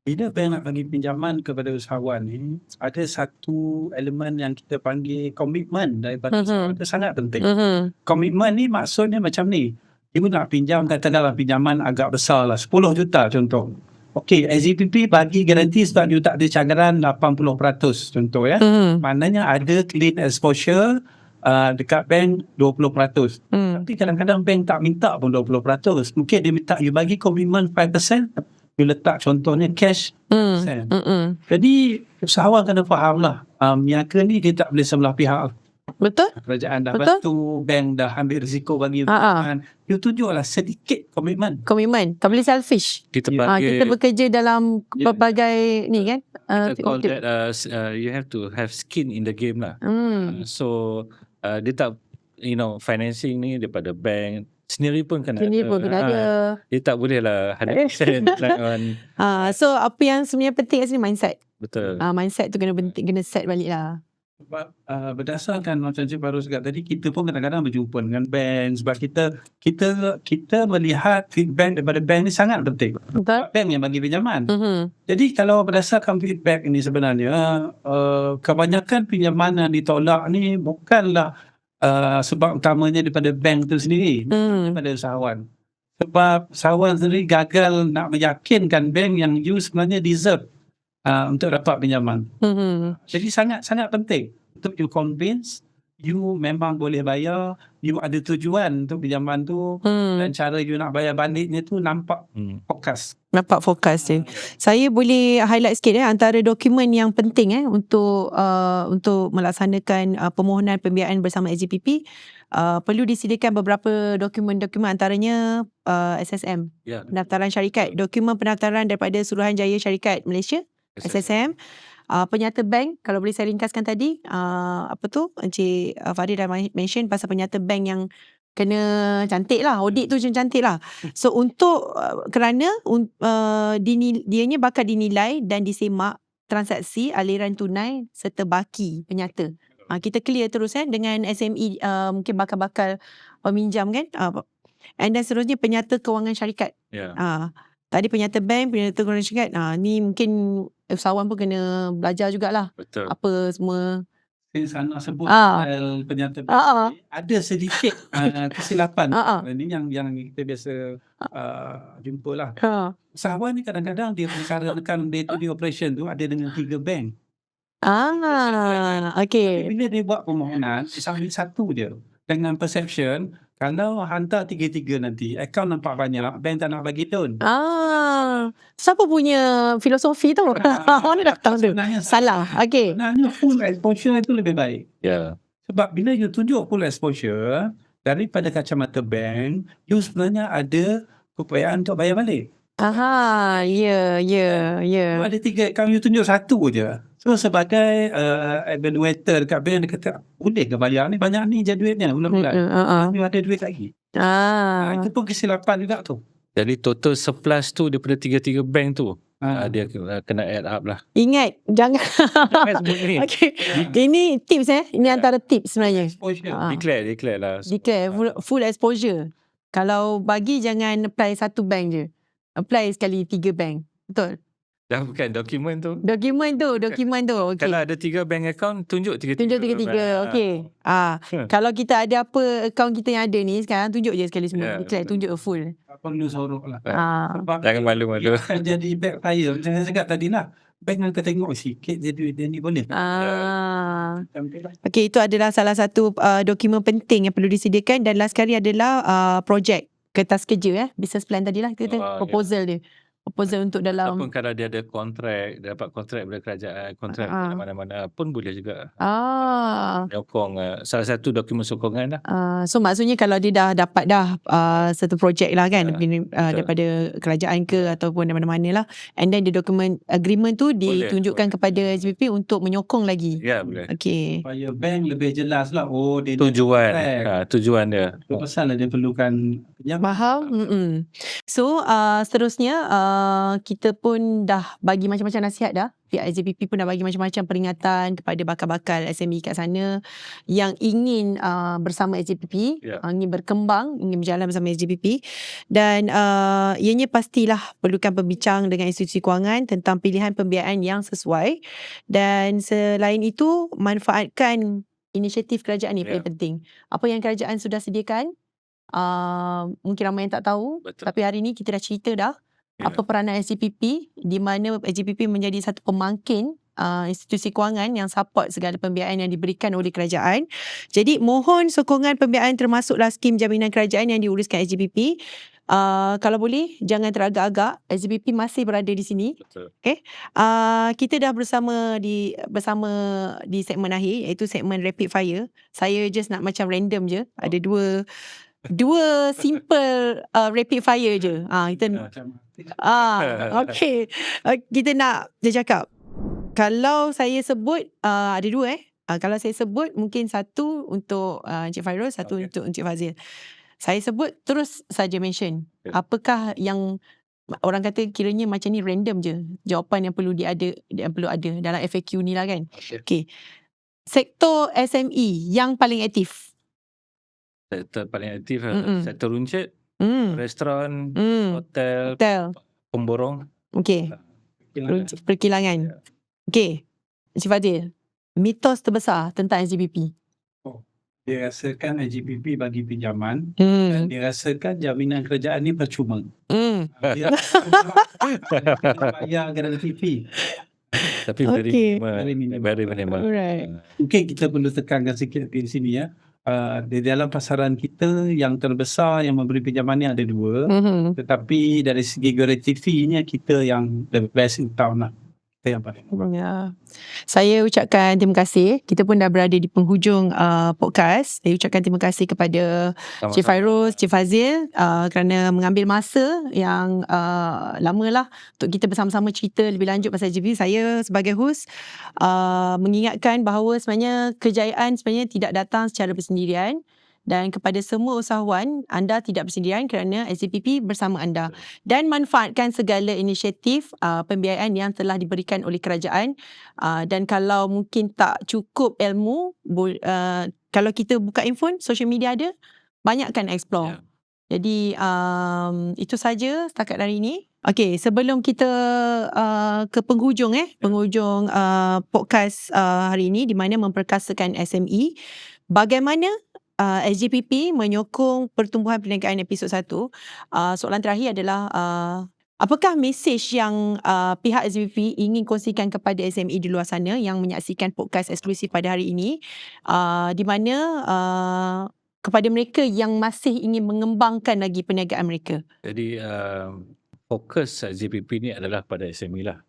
bila bank nak bagi pinjaman kepada usahawan ni, ada satu elemen yang kita panggil komitmen daripada usahawan. Itu sangat penting. Komitmen ni maksudnya macam ni. You nak pinjam, katakanlah pinjaman agak besar lah, 10 juta contoh. Okey, SGPP bagi garanti sebab you tak ada cadangan 80% contoh ya. Maknanya ada clean exposure dekat bank 20%. Tapi kadang-kadang bank tak minta pun 20%. Mungkin dia minta you bagi komitmen 5%. You letak contohnya cash 5%. Jadi usahawan kena faham lah. Niaga ni dia tak boleh sebelah pihak. Betul? Kerajaan dah Betul. bantu, bank dah ambil risiko bagi usahawan. You tunjuklah sedikit komitmen. Komitmen. Tak boleh selfish. Kita Kita bekerja dalam pelbagai ni kan. kita call that you have to have skin in the game lah. So dia tak, financing ni daripada bank sendiri pun kena Sendiri pun kena ada. Dia tak boleh lah 100% like on. So apa yang sebenarnya penting kat sini mindset. Betul. Mindset tu kena set balik lah. Sebab berdasarkan macam Cik baru cakap tadi, kita pun kadang-kadang berjumpa dengan bank sebab kita melihat feedback daripada bank ni sangat penting. Betul. Bank yang bagi pinjaman. Jadi kalau berdasarkan feedback ini sebenarnya kebanyakan pinjaman yang ditolak ni bukanlah sebab utamanya daripada bank tu sendiri, daripada usahawan. Sebab usahawan sendiri gagal nak meyakinkan bank yang you sebenarnya deserve untuk dapat pinjaman. Jadi sangat-sangat penting untuk you convince you memang boleh bayar, you ada tujuan untuk pinjaman tu, dan cara you nak bayar baliknya tu nampak fokus. Nampak fokus dia. Saya boleh highlight sikit antara dokumen yang penting untuk melaksanakan permohonan pembiayaan bersama SGPP. Perlu disediakan beberapa dokumen-dokumen, antaranya SSM, pendaftaran syarikat, dokumen pendaftaran daripada Suruhanjaya Syarikat Malaysia, SSM, penyata bank. Kalau boleh saya ringkaskan tadi, Encik Farid dah mention pasal penyata bank yang kena cantik lah, audit tu cantik lah. So untuk kerana dianya bakal dinilai dan disemak transaksi aliran tunai serta baki penyata. Kita clear terus dengan SME, mungkin bakal peminjam kan. And then seterusnya penyata kewangan syarikat. Tadi penyata bank, penyata kewangan syarikat. Ni mungkin usahawan pun kena belajar jugalah. Betul. Saya Apa semua. nak sebut penyata ada sedikit kesilapan. Ini yang kita biasa jumpa lah. Usahawan ni kadang-kadang dia perkarakan day-to-day operation tu ada dengan 3 bank. Okay. Bila dia buat permohonan, dia ambil satu je. Dengan perception, kalau hantar 3-3 nanti, akaun nampak banyak, bank tak nak bagi loan. Siapa punya filosofi tu? Mana dah tahu tu? Salah. Okay. Sebenarnya full exposure itu lebih baik. Sebab bila you tunjuk full exposure, daripada kacamata bank, you sebenarnya ada keupayaan untuk bayar balik. Ya. Ada 3 akaun, you tunjuk satu je. So sebagai evaluator dekat bank, dia kata, boleh ke bayar ni? Banyak ni je duitnya bulan-bulan. You ada duit lagi. Itu pun kesilapan juga tu. Jadi total surplus tu daripada 3 bank tu, dia kena add up lah. Ingat, jangan. Okay. Ini tips Ini antara tips sebenarnya. Declare lah. Declare full exposure. Kalau bagi jangan apply satu bank je. Apply sekali 3 bank. Betul? Dah bukan dokumen tu. Dokumen tu. Okay. Kalau ada 3 bank account, tunjuk 3. Tunjuk 3. Okay. Kalau kita ada apa akaun kita yang ada ni sekarang, tunjuk je sekali semua. Declare, tunjuk full. Tak perlu sorok lah. Jangan malu-malu. Jadi backfire. Macam saya cakap tadi lah. Bank akan tengok sikit je duit dia ni boleh. Okay, itu adalah salah satu dokumen penting yang perlu disediakan. Dan last sekali adalah projek, kertas kerja business plan tadilah kita proposal dia. proposal untuk Ataupun dalam kalau dia ada kontrak, dia dapat kontrak daripada kerajaan, kontrak daripada mana-mana pun boleh juga menyokong salah satu dokumen sokongan lah. So maksudnya kalau dia dah dapat satu projek lah kan, betul. daripada kerajaan ke ataupun dari mana-mana lah, and then the document agreement tu ditunjukkan kepada SJPP untuk menyokong lagi. Ya, boleh. Okay. Supaya bank lebih jelas lah, dia Tujuan dia. itu pasal dia perlukan pinjam. Faham? So seterusnya kita pun dah bagi macam-macam nasihat dah. Pihak SJPP pun dah bagi macam-macam peringatan kepada bakal-bakal SME kat sana yang ingin bersama SJPP, ingin berkembang, ingin berjalan bersama SJPP, dan ianya pastilah perlukan berbincang dengan institusi kewangan tentang pilihan pembiayaan yang sesuai, dan selain itu manfaatkan inisiatif kerajaan ni paling penting. Apa yang kerajaan sudah sediakan, mungkin ramai yang tak tahu. Betul. Tapi hari ni kita dah cerita dah apa peranan SJPP, di mana SJPP menjadi satu pemangkin institusi kewangan yang support segala pembiayaan yang diberikan oleh kerajaan. Jadi mohon sokongan pembiayaan termasuklah skim jaminan kerajaan yang diuruskan SJPP. Kalau boleh jangan teragak-agak, SJPP masih berada di sini. Betul. Okay. Kita dah bersama di segmen akhir, iaitu segmen rapid fire. Saya just nak macam random je. Ada dua simple rapid fire je. Okay. Kita nak dia cakap. Kalau saya sebut ada dua kalau saya sebut mungkin satu untuk Encik Fairuz, satu untuk Encik Fazil. Saya sebut terus saja mention. Apakah yang orang kata kiranya macam ni random je. Jawapan yang perlu ada dalam FAQ ni lah kan. Okay. Sektor SME yang paling aktif. Sektor paling aktif sektor runcit, restoran, hotel, pemborong. Okay. Runcit perkilangan. Okay. Encik Fadil, mitos terbesar tentang SJPP. Dia rasakan SJPP bagi pinjaman dan dia rasakan jaminan kerajaan ni percuma. Dia bayar garanti fee. Tapi very minimal. Alright. Mungkin kita perlu tekankan sikit di sini ya. Di dalam pasaran kita yang terbesar yang memberi pinjaman ni ada dua. Tetapi dari segi garanti fee-nya kita yang the best in town lah. Kita yang paling. Saya ucapkan terima kasih. Kita pun dah berada di penghujung podcast. Saya ucapkan terima kasih kepada Cik Fairuz, Cik Fazil kerana mengambil masa yang lama lah untuk kita bersama-sama cerita lebih lanjut pasal SJPP. Saya sebagai host mengingatkan bahawa sebenarnya kejayaan sebenarnya tidak datang secara bersendirian. Dan kepada semua usahawan, anda tidak bersendirian kerana SJPP bersama anda. Dan manfaatkan segala inisiatif pembiayaan yang telah diberikan oleh kerajaan. Dan kalau mungkin tak cukup ilmu, kalau kita buka handphone, social media ada, banyakkan explore. Jadi itu saja setakat hari ini. Okay, sebelum kita ke penghujung podcast hari ini, di mana memperkasakan SME, bagaimana SJPP menyokong pertumbuhan perniagaan episod 1. Soalan terakhir adalah apakah mesej yang pihak SJPP ingin kongsikan kepada SME di luar sana yang menyaksikan podcast eksklusif pada hari ini, di mana kepada mereka yang masih ingin mengembangkan lagi perniagaan mereka? Jadi fokus SJPP ni adalah pada SME lah.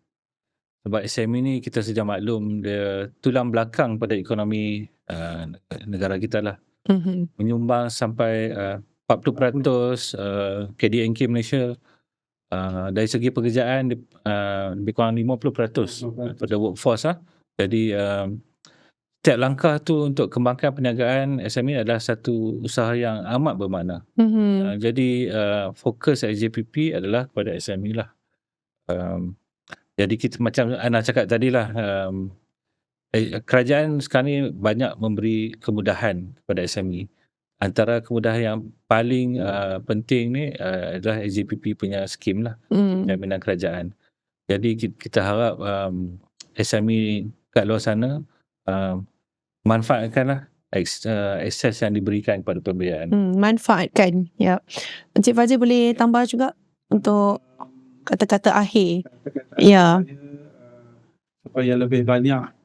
Sebab SME ni kita sedia maklum dia tulang belakang pada ekonomi negara kita lah. Menyumbang sampai 40% KDNK Malaysia. Dari segi pekerjaan lebih kurang 50% pada workforce lah. Jadi setiap langkah tu untuk kembangkan perniagaan SME adalah satu usaha yang amat bermakna. Jadi fokus SJPP adalah kepada SME lah. Jadi kita macam Ana cakap tadi lah, kerajaan sekarang ni banyak memberi kemudahan kepada SME. Antara kemudahan yang paling penting ni adalah SJPP punya skim lah, jaminan kerajaan. Jadi kita harap SME kat luar sana manfaatkanlah akses yang diberikan kepada pembiayaan. Manfaatkan. Ya. Encik Fazil boleh tambah juga untuk kata-kata akhir. Ya. Supaya lebih banyak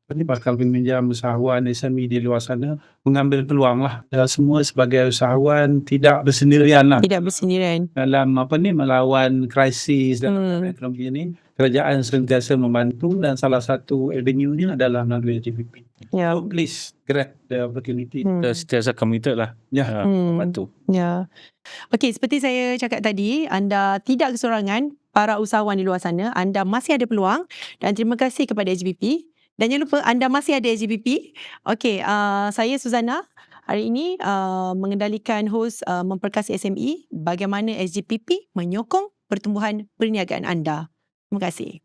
bakal meminjam usahawan SME di luar sana mengambil peluang lah. Semua sebagai usahawan tidak bersendirian lah. Tidak bersendirian. Dalam melawan krisis dan ekonomi ini, kerajaan sentiasa membantu dan salah satu avenue-nya adalah melalui SGPP. Ya. So please grab the opportunity. Kita sentiasa committed lah membantu. Ya. Okey, seperti saya cakap tadi, anda tidak kesorangan, para usahawan di luar sana. Anda masih ada peluang dan terima kasih kepada SGPP. Dan jangan lupa anda masih ada SGPP. Okey, saya Suzana. Hari ini mengendalikan hos Memperkasa SME, bagaimana SGPP menyokong pertumbuhan perniagaan anda. Terima kasih.